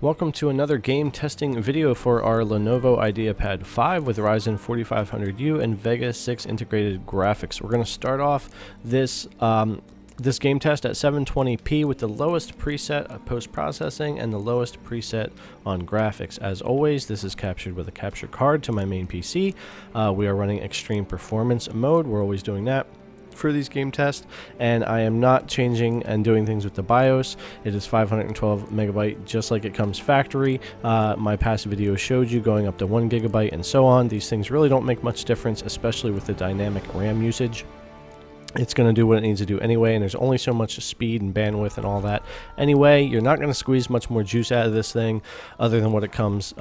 Welcome to another game testing video for our Lenovo Ideapad 5 with Ryzen 4500U and Vega 6 integrated graphics. We're going to start off this this game test at 720p with the lowest preset of post-processing and the lowest preset on graphics. As always, this is captured with a capture card to my main PC. We are running extreme performance mode. We're always doing that for these game tests, and I am not changing and doing things with the BIOS. It is 512 megabyte just like it comes factory. My past video showed you going up to 1 gigabyte and so on. These things really don't make much difference, especially with the dynamic RAM usage. It's going to do what it needs to do anyway, and there's only so much speed and bandwidth and all that. Anyway, you're not going to squeeze much more juice out of this thing other than what it comes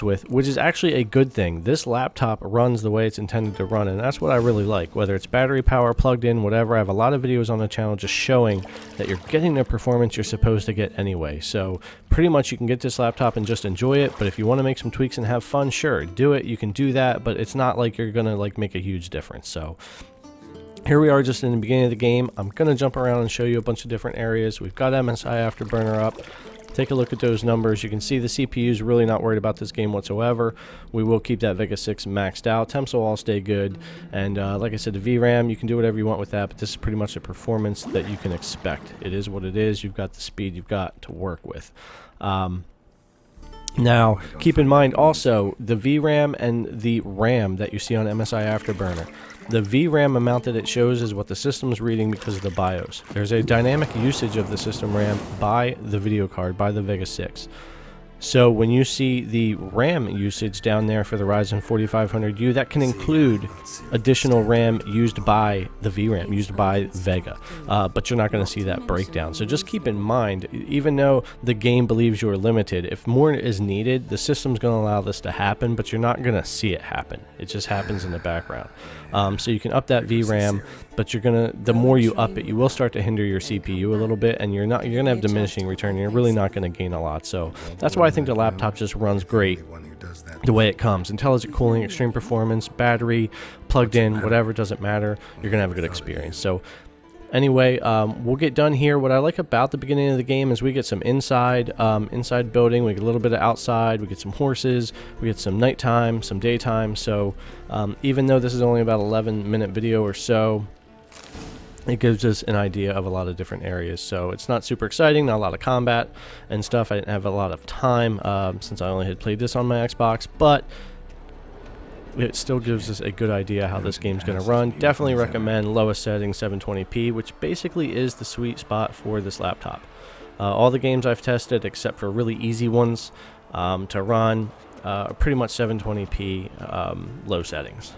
with, which is actually a good thing. This laptop runs the way it's intended to run, and that's what I really like. Whether it's battery power, plugged in, whatever, I have a lot of videos on the channel just showing that you're getting the performance you're supposed to get anyway. So pretty much you can get this laptop and just enjoy it, but if you want to make some tweaks and have fun, sure, do it. You can do that, but it's not like you're going to make a huge difference. So here we are just in the beginning of the game. I'm going to jump around and show you a bunch of different areas. We've got MSI Afterburner up. Take a look at those numbers. You can see the CPU is really not worried about this game whatsoever. We will keep that Vega 6 maxed out. Temps will all stay good. And like I said, the VRAM, you can do whatever you want with that, but this is pretty much the performance that you can expect. It is what it is. You've got the speed you've got to work with. Now, keep in mind also the VRAM and the RAM that you see on MSI Afterburner. The VRAM amount that it shows is what the system's reading because of the BIOS. There's a dynamic usage of the system RAM by the video card, by the Vega 6. So when you see the RAM usage down there for the Ryzen 4500U, that can include additional RAM used by the VRAM, used by Vega, but you're not going to see that breakdown. So just keep in mind, even though the game believes you're limited, if more is needed, the system's going to allow this to happen, but you're not going to see it happen. It just happens in the background. So you can up that VRAM, but the more you up it, you will start to hinder your CPU a little bit, and you're going to have diminishing return. You're really not going to gain a lot. So that's why I think the laptop just runs great the way it comes. Intelligent cooling, extreme performance, battery, plugged in, whatever, doesn't matter. You're going to have a good experience. So anyway, we'll get done here. What I like about the beginning of the game is we get some inside building, we get a little bit of outside, we get some horses, we get some nighttime, some daytime. So even though this is only about 11-minute video or so, it gives us an idea of a lot of different areas. So it's not super exciting, not a lot of combat and stuff. I didn't have a lot of time since I only had played this on my Xbox, but it still gives us a good idea how this game's going to run. Definitely recommend lowest setting 720p, which basically is the sweet spot for this laptop. All the games I've tested, except for really easy ones to run, are pretty much 720p low settings.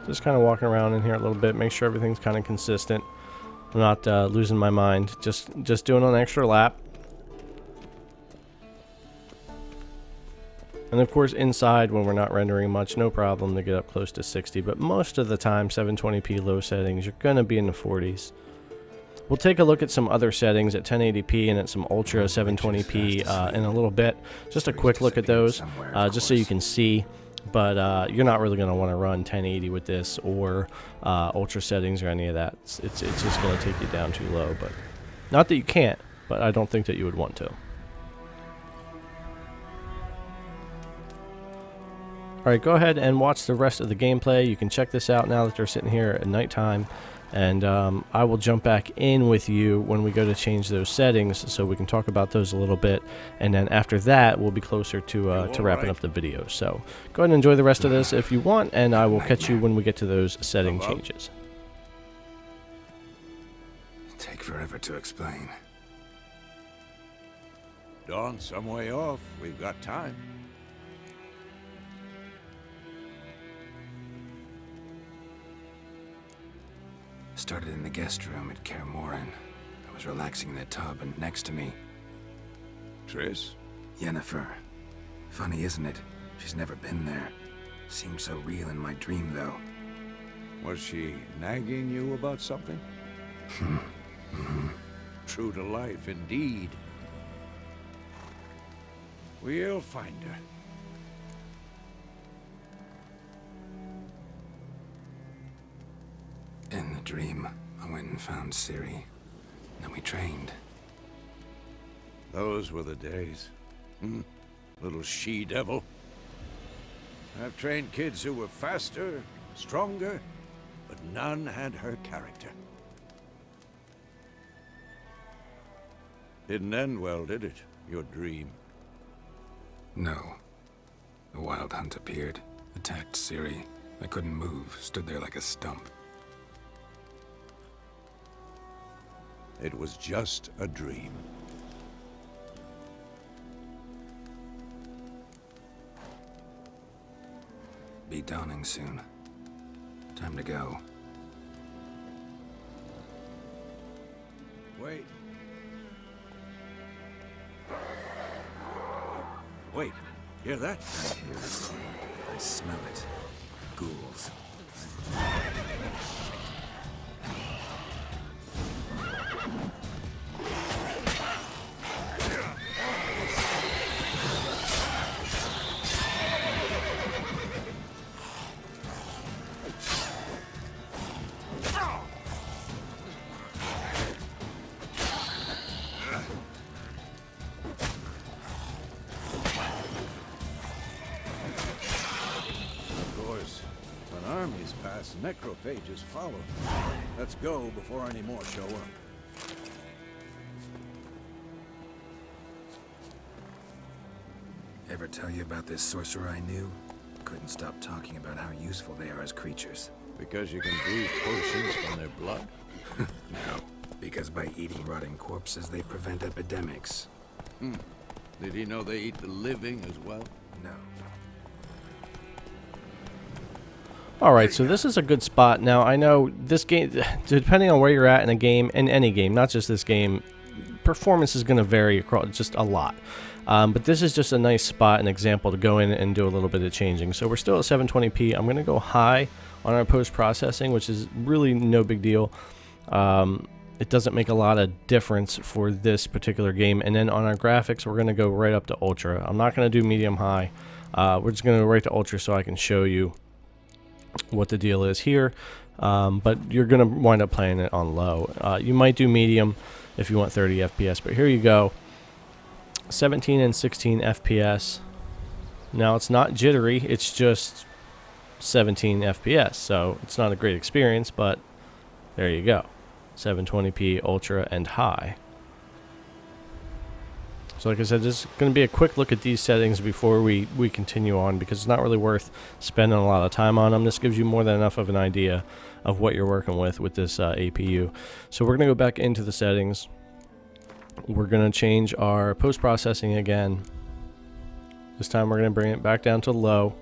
Just kind of walking around in here a little bit, make sure everything's kind of consistent. I'm not losing my mind. Just doing an extra lap. And of course inside, when we're not rendering much, no problem to get up close to 60. But most of the time, 720p low settings, you're going to be in the 40s. We'll take a look at some other settings at 1080p and at some ultra 720p in a little bit. Just a quick look at those, just so you can see. But you're not really going to want to run 1080 with this or ultra settings or any of that. It's just going to take you down too low. But not that you can't, but I don't think that you would want to. Alright, go ahead and watch the rest of the gameplay. You can check this out now that they're sitting here at nighttime. And I will jump back in with you when we go to change those settings so we can talk about those a little bit. And then after that, we'll be closer to wrapping up the video. So go ahead and enjoy the rest of this if you want, and I will catch you when we get to those setting changes. Take forever to explain. Dawn's some way off. We've got time. Started in the guest room at Kaer Morhen. I was relaxing in the tub, and next to me, Triss? Yennefer. Funny, isn't it? She's never been there. Seemed so real in my dream, though. Was she nagging you about something? True to life, indeed. We'll find her. In the dream, I went and found Siri. Then we trained. Those were the days. Little she-devil. I've trained kids who were faster, stronger, but none had her character. Didn't end well, did it? Your dream? No. The wild hunt appeared, attacked Siri. I couldn't move, stood there like a stump. It was just a dream. Be dawning soon. Time to go. Wait. Wait. Hear that? I hear it. I smell it. Ghouls. Armies pass, necrophages follow. Let's go before any more show up. Ever tell you about this sorcerer I knew? Couldn't stop talking about how useful they are as creatures. Because you can brew potions from their blood? No, because by eating rotting corpses, they prevent epidemics. Did he know they eat the living as well? No. Alright, so this is a good spot. Now, I know this game, depending on where you're at in a game, in any game, not just this game, performance is going to vary across just a lot. But this is just a nice spot, an example to go in and do a little bit of changing. So we're still at 720p. I'm going to go high on our post-processing, which is really no big deal. It doesn't make a lot of difference for this particular game. And then on our graphics, we're going to go right up to ultra. I'm not going to do medium-high. We're just going to go right to ultra so I can show you what the deal is here, but you're gonna wind up playing it on low. You might do medium if you want 30 FPS, but here you go, 17 and 16 FPS. Now it's not jittery, it's just 17 FPS, so it's not a great experience, but there you go, 720p ultra and high. So like I said, this is going to be a quick look at these settings before we continue on, because it's not really worth spending a lot of time on them. This gives you more than enough of an idea of what you're working with this APU. So we're going to go back into the settings. We're going to change our post-processing again. This time we're going to bring it back down to low.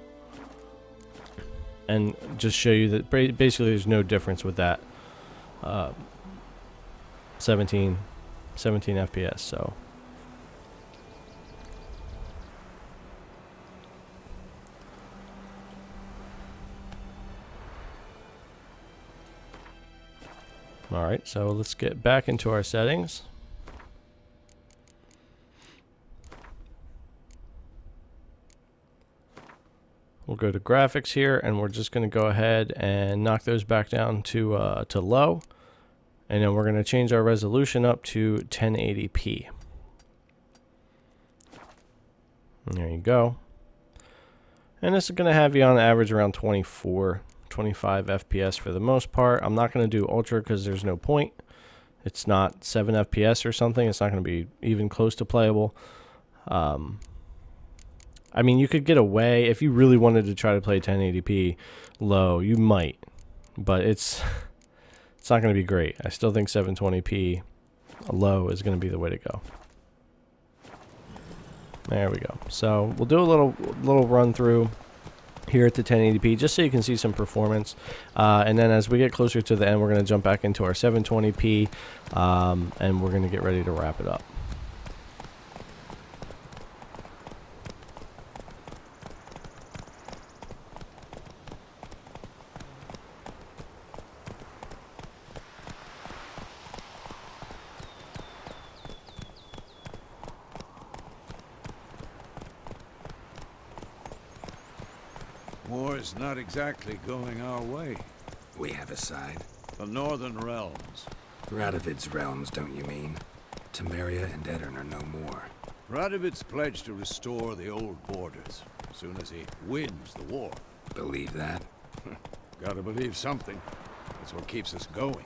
And just show you that basically there's no difference with that. 17 FPS, so... Alright, so let's get back into our settings. We'll go to graphics here, and we're just going to go ahead and knock those back down to low. And then we're going to change our resolution up to 1080p. And there you go. And this is going to have you on average around 25 FPS for the most part. I'm not going to do ultra because there's no point. It's not 7 FPS or something. It's not going to be even close to playable. I mean, you could get away if you really wanted to try to play 1080p low. You might, but it's not going to be great. I still think 720p low is going to be the way to go. There we go. So we'll do a little run through here at the 1080p just so you can see some performance, and then as we get closer to the end, we're going to jump back into our 720p, and we're going to get ready to wrap it up. War's not exactly going our way. We have a side. The Northern Realms. Radovid's realms, don't you mean? Temeria and Edirn are no more. Radovid's pledged to restore the old borders as soon as he wins the war. Believe that? Gotta believe something. That's what keeps us going.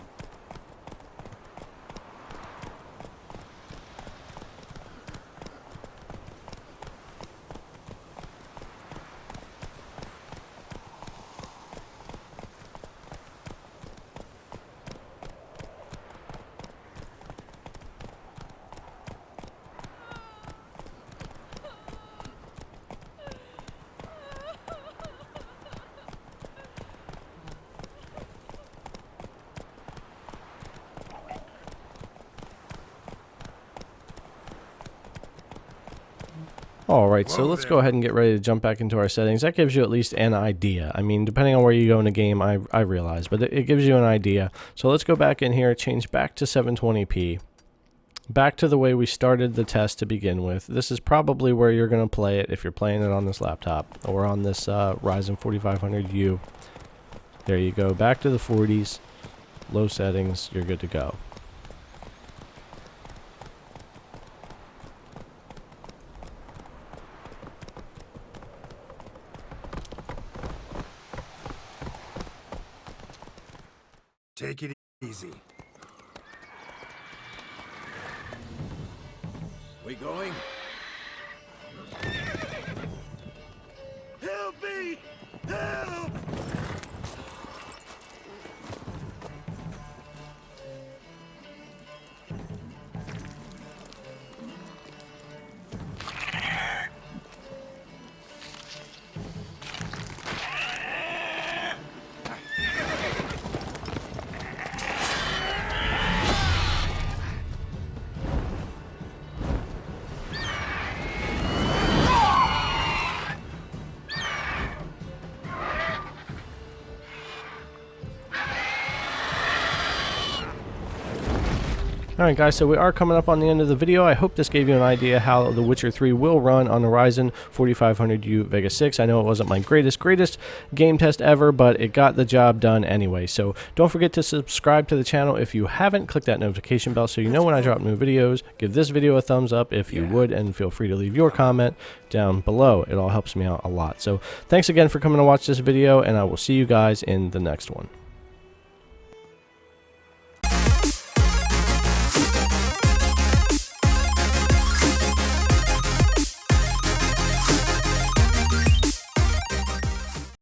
Alright, so let's go ahead and get ready to jump back into our settings. That gives you at least an idea. I mean, depending on where you go in the game, I realize, but it gives you an idea. So let's go back in here, change back to 720p. Back to the way we started the test to begin with. This is probably where you're going to play it if you're playing it on this laptop or on this Ryzen 4500U. There you go, back to the 40s, low settings, you're good to go. Take it easy. We going? Help me! Help! Alright guys, so we are coming up on the end of the video. I hope this gave you an idea how The Witcher 3 will run on the Ryzen 4500U Vega 6. I know it wasn't my greatest game test ever, but it got the job done anyway. So don't forget to subscribe to the channel if you haven't. Click that notification bell so you know when I drop new videos. Give this video a thumbs up if you would, and feel free to leave your comment down below. It all helps me out a lot. So thanks again for coming to watch this video, and I will see you guys in the next one.